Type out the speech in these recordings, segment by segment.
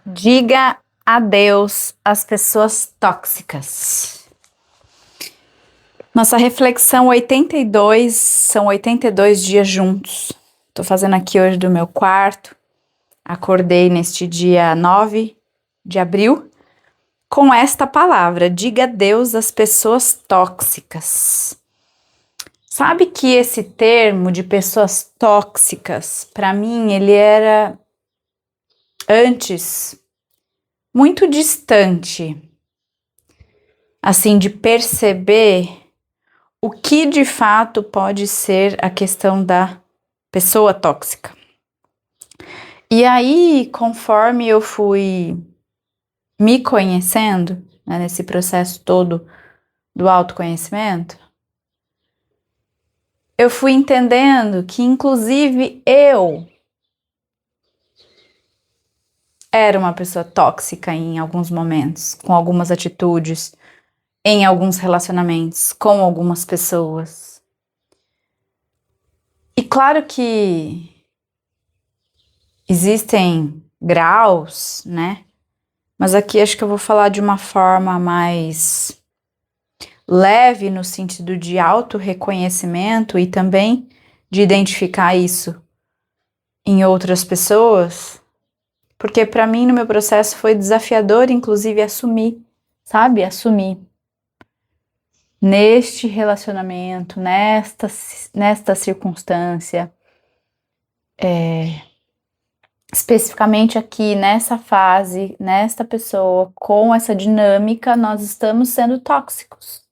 Diga adeus às pessoas tóxicas. Nossa reflexão 82, são 82 dias juntos. Tô fazendo aqui hoje do meu quarto. Acordei neste dia 9 de abril com esta palavra: diga adeus às pessoas tóxicas. Sabe que esse termo de pessoas tóxicas, para mim, ele era antes muito distante, assim, de perceber o que de fato pode ser a questão da pessoa tóxica. E aí, conforme eu fui me conhecendo, né, nesse processo todo do autoconhecimento, eu fui entendendo que, inclusive, eu era uma pessoa tóxica em alguns momentos, com algumas atitudes, em alguns relacionamentos, com algumas pessoas. E claro que existem graus, né? Mas aqui acho que eu vou falar de uma forma mais leve, no sentido de autorreconhecimento e também de identificar isso em outras pessoas, porque para mim no meu processo foi desafiador, inclusive, assumir, sabe? Assumir. Neste relacionamento, nesta circunstância, especificamente aqui, nessa fase, nesta pessoa, com essa dinâmica, nós estamos sendo tóxicos.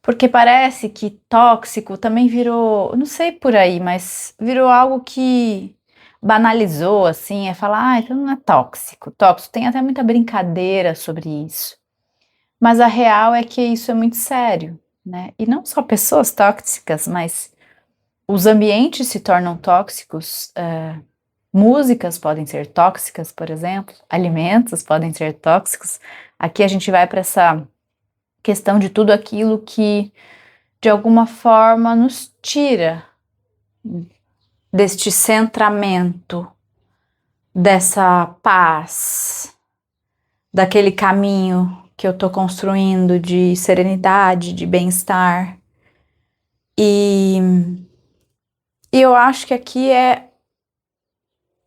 Porque parece que tóxico também virou, não sei por aí, mas virou algo que banalizou, assim, é falar, então não é tóxico. Tóxico, tem até muita brincadeira sobre isso. Mas a real é que isso é muito sério, né? E não só pessoas tóxicas, mas os ambientes se tornam tóxicos, músicas podem ser tóxicas, por exemplo, alimentos podem ser tóxicos. Aqui a gente vai para essa questão de tudo aquilo que, de alguma forma, nos tira deste centramento, dessa paz, daquele caminho que eu tô construindo de serenidade, de bem-estar. E eu acho que aqui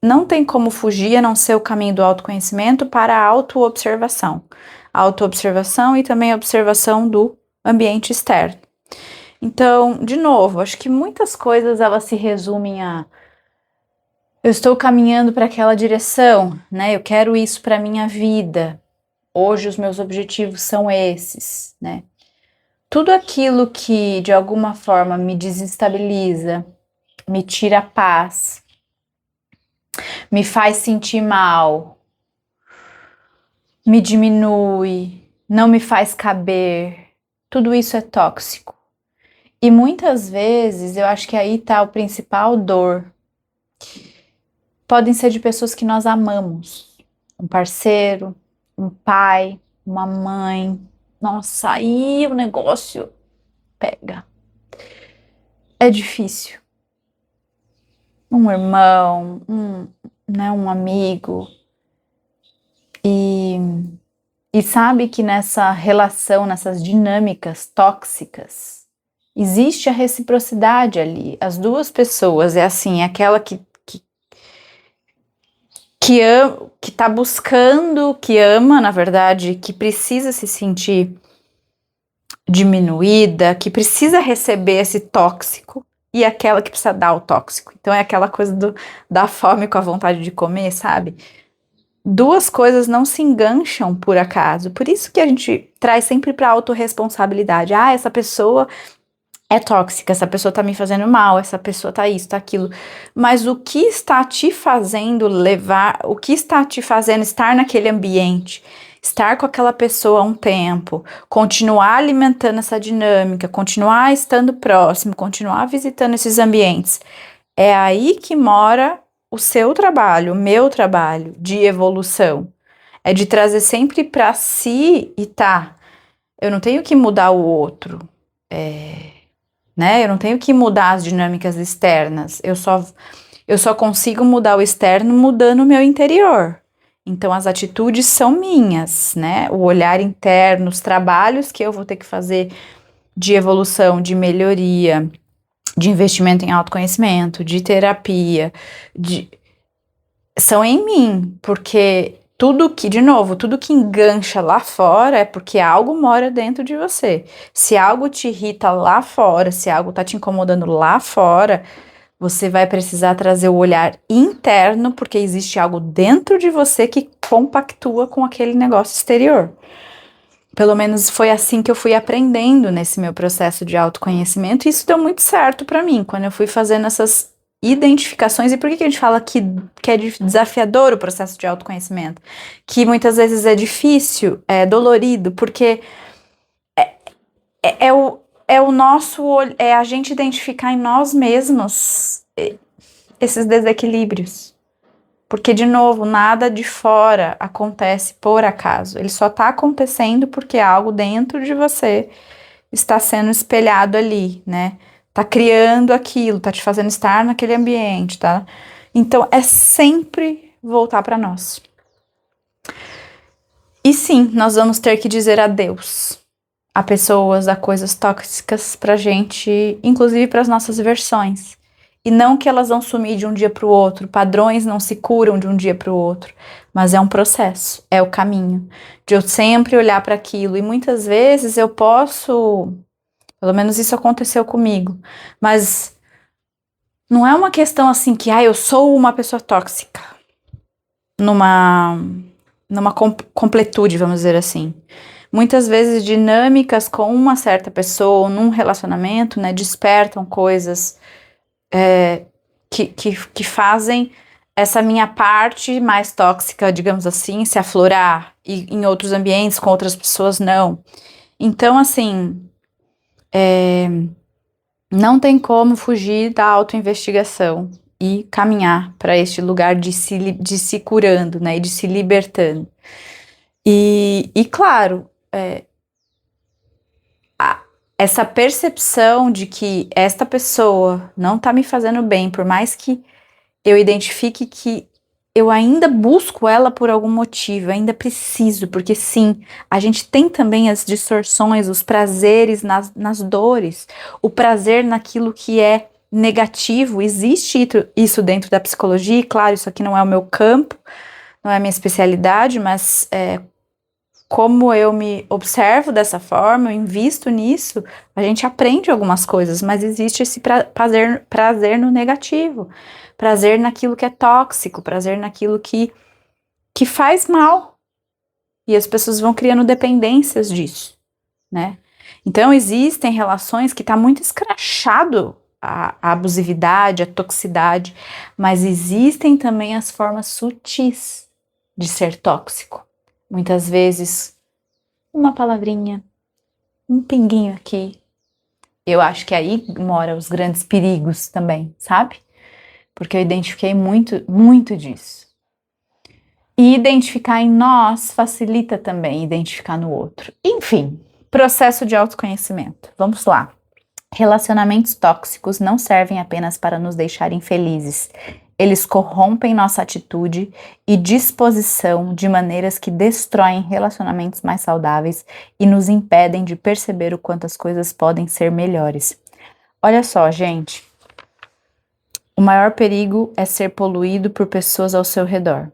não tem como fugir a não ser o caminho do autoconhecimento para a autoobservação. Autoobservação e também a observação do ambiente externo. Então, de novo, acho que muitas coisas elas se resumem a eu estou caminhando para aquela direção, né? Eu quero isso para minha vida. Hoje os meus objetivos são esses, né? Tudo aquilo que de alguma forma me desestabiliza, me tira a paz, me faz sentir mal, me diminui, não me faz caber, tudo isso é tóxico. E muitas vezes eu acho que aí está o principal dor. Podem ser de pessoas que nós amamos, um parceiro, um pai, uma mãe. Nossa, aí o negócio pega. É difícil. Um irmão, um amigo. E sabe que nessa relação, nessas dinâmicas tóxicas, existe a reciprocidade ali. As duas pessoas, é assim, é aquela que tá buscando, que ama, na verdade, que precisa se sentir diminuída, que precisa receber esse tóxico, e aquela que precisa dar o tóxico. Então é aquela coisa da fome com a vontade de comer, sabe? Duas coisas não se engancham por acaso. Por isso que a gente traz sempre para autorresponsabilidade. Ah, essa pessoa é tóxica, essa pessoa tá me fazendo mal, essa pessoa tá isso, tá aquilo. Mas o que está te fazendo o que está te fazendo estar naquele ambiente, estar com aquela pessoa há um tempo, continuar alimentando essa dinâmica, continuar estando próximo, continuar visitando esses ambientes, é aí que mora o seu trabalho, o meu trabalho de evolução. É de trazer sempre para si e eu não tenho que mudar o outro, né? Eu não tenho que mudar as dinâmicas externas. Eu só consigo mudar o externo mudando o meu interior. Então, as atitudes são minhas, né? O olhar interno, os trabalhos que eu vou ter que fazer de evolução, de melhoria, de investimento em autoconhecimento, de terapia, são em mim, porque tudo que, de novo, tudo que engancha lá fora é porque algo mora dentro de você. Se algo te irrita lá fora, se algo tá te incomodando lá fora, você vai precisar trazer o olhar interno, porque existe algo dentro de você que compactua com aquele negócio exterior. Pelo menos foi assim que eu fui aprendendo nesse meu processo de autoconhecimento, e isso deu muito certo pra mim, quando eu fui fazendo essas identificações. E por que a gente fala que é desafiador o processo de autoconhecimento? Que muitas vezes é difícil, é dolorido, porque é o nosso, é a gente identificar em nós mesmos esses desequilíbrios. Porque, de novo, nada de fora acontece por acaso. Ele só tá acontecendo porque algo dentro de você está sendo espelhado ali, né? Tá criando aquilo, tá te fazendo estar naquele ambiente, tá? Então, é sempre voltar para nós. E sim, nós vamos ter que dizer adeus a pessoas, a coisas tóxicas pra gente, inclusive para as nossas versões. E não que elas vão sumir de um dia para o outro, padrões não se curam de um dia para o outro, mas é um processo, é o caminho de eu sempre olhar para aquilo. E muitas vezes eu posso, pelo menos isso aconteceu comigo, mas não é uma questão assim que, eu sou uma pessoa tóxica, numa completude, vamos dizer assim. Muitas vezes dinâmicas com uma certa pessoa, num relacionamento, né, despertam coisas que fazem essa minha parte mais tóxica, digamos assim, se aflorar, e em outros ambientes, com outras pessoas, não. Então, assim, não tem como fugir da autoinvestigação e caminhar para este lugar de se curando, né, e de se libertando. E claro, essa percepção de que esta pessoa não tá me fazendo bem, por mais que eu identifique que eu ainda busco ela por algum motivo, eu ainda preciso, porque sim, a gente tem também as distorções, os prazeres nas dores, o prazer naquilo que é negativo. Existe isso dentro da psicologia, e claro, isso aqui não é o meu campo, não é a minha especialidade, mas como eu me observo dessa forma, eu invisto nisso, a gente aprende algumas coisas, mas existe esse prazer no negativo, prazer naquilo que é tóxico, prazer naquilo que faz mal. E as pessoas vão criando dependências disso, né? Então existem relações que tá muito escrachado a abusividade, a toxicidade, mas existem também as formas sutis de ser tóxico. Muitas vezes uma palavrinha, um pinguinho aqui. Eu acho que aí mora os grandes perigos também, sabe? Porque eu identifiquei muito, muito disso. E identificar em nós facilita também identificar no outro. Enfim, processo de autoconhecimento. Vamos lá. Relacionamentos tóxicos não servem apenas para nos deixar infelizes. Eles corrompem nossa atitude e disposição de maneiras que destroem relacionamentos mais saudáveis e nos impedem de perceber o quanto as coisas podem ser melhores. Olha só, gente. O maior perigo é ser poluído por pessoas ao seu redor.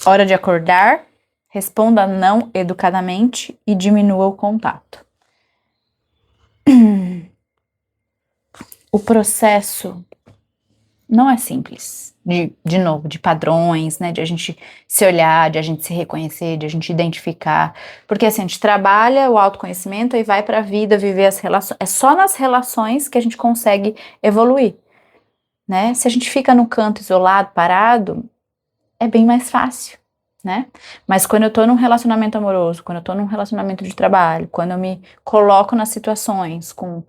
Hora de acordar, responda não educadamente e diminua o contato. O processo não é simples, de novo, de padrões, né, de a gente se olhar, de a gente se reconhecer, de a gente identificar, porque assim, a gente trabalha o autoconhecimento e vai para a vida viver as relações, é só nas relações que a gente consegue evoluir, né, se a gente fica no canto isolado, parado, é bem mais fácil, né, mas quando eu tô num relacionamento amoroso, quando eu tô num relacionamento de trabalho, quando eu me coloco nas situações com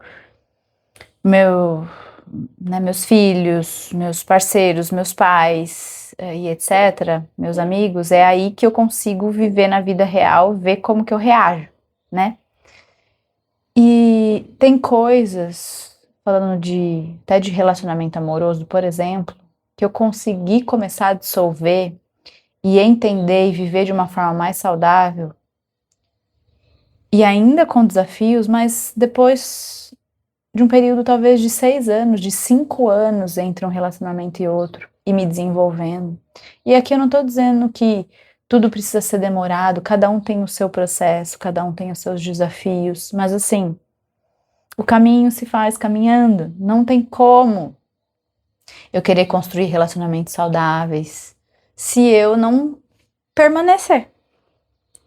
meus filhos, meus parceiros, meus pais e etc., meus amigos, é aí que eu consigo viver na vida real, ver como que eu reajo, né? E tem coisas, falando até de relacionamento amoroso, por exemplo, que eu consegui começar a dissolver e entender e viver de uma forma mais saudável, e ainda com desafios, mas depois de um período talvez de 6 anos, de 5 anos entre um relacionamento e outro, e me desenvolvendo. E aqui eu não tô dizendo que tudo precisa ser demorado, cada um tem o seu processo, cada um tem os seus desafios, mas assim, o caminho se faz caminhando, não tem como eu querer construir relacionamentos saudáveis se eu não permanecer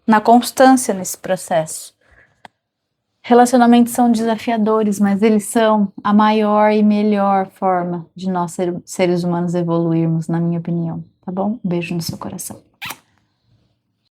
na constância nesse processo. Relacionamentos são desafiadores, mas eles são a maior e melhor forma de nós seres humanos evoluirmos, na minha opinião, tá bom? Um beijo no seu coração.